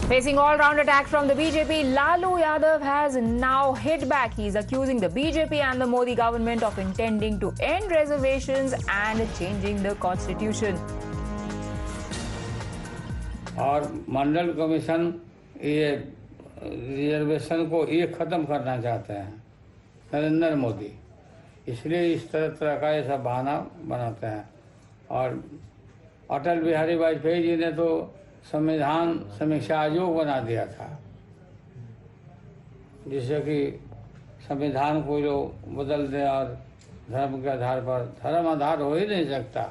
Facing all-round attack from the BJP, Lalu Yadav has now hit back. He's accusing the BJP and the Modi government of intending to end reservations and changing the constitution. और मंडल commission ये reservation को ये ख़त्म करना चाहते हैं नरेंद्र मोदी, इसलिए इस तरह का ये सब बहाना बनाते हैं। और अटल बिहारी वाजपेयी जी ने तो संविधान समीक्षा आयोग बना दिया था, जिससे कि संविधान को लोग बदल दें और धर्म के आधार पर, धर्म आधार हो ही नहीं सकता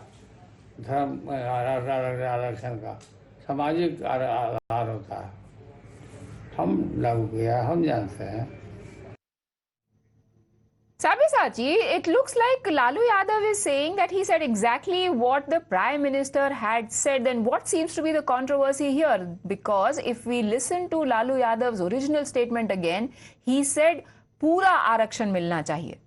धर्म आरक्षण का, सामाजिक आधार होता है। हम लागू किया, हम जानते हैं। Sabyasachi, it looks like Lalu Yadav is saying that he said exactly what the Prime Minister had said. Then what seems to be the controversy here? Because if we listen to Lalu Yadav's original statement again, he said, "Pura आरक्षण मिलना चाहिए."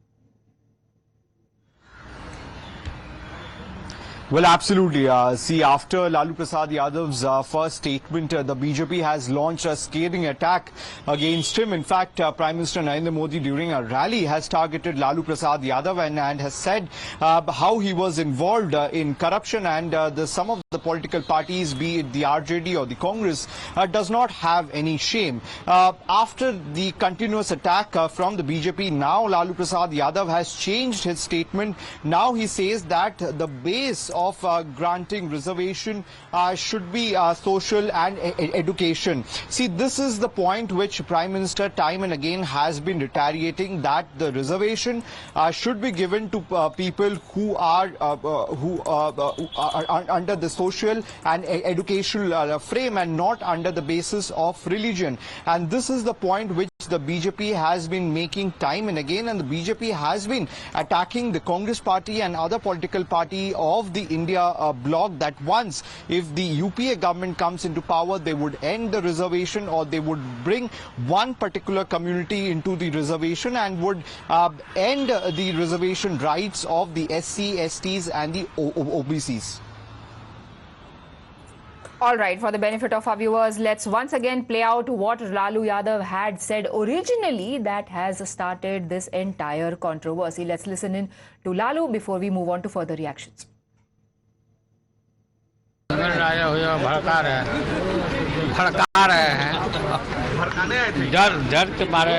Well, absolutely. See, after Lalu Prasad Yadav's first statement, the BJP has launched a scathing attack against him. In fact, Prime Minister Narendra Modi during a rally has targeted Lalu Prasad Yadav and has said how he was involved in corruption, and some of the political parties, be it the RJD or the Congress, does not have any shame. After the continuous attack from the BJP, now Lalu Prasad Yadav has changed his statement. Now he says that the base of granting reservation should be social and education. See, this is the point which Prime Minister time and again has been reiterating, that the reservation should be given to people who are under the social and educational frame and not under the basis of religion. And this is the point which the BJP has been making time and again, and the BJP has been attacking the Congress party and other political party of the India bloc, that once if the UPA government comes into power, they would end the reservation, or they would bring one particular community into the reservation and would end the reservation rights of the SC, STs and the OBCs. All right, for the benefit of our viewers, let's once again play out what Lalu Yadav had said originally that has started this entire controversy. Let's listen in to Lalu before we move on to further reactions. भड़का रहे हैं, डर के मारे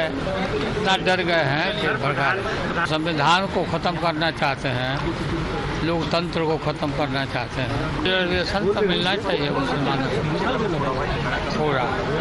इतना डर गए हैं कि भड़का रहे। संविधान को खत्म करना चाहते हैं, लोकतंत्र को खत्म करना चाहते हैं। रिजर्वेशन तो मिलना चाहिए मुसलमानों को पूरा।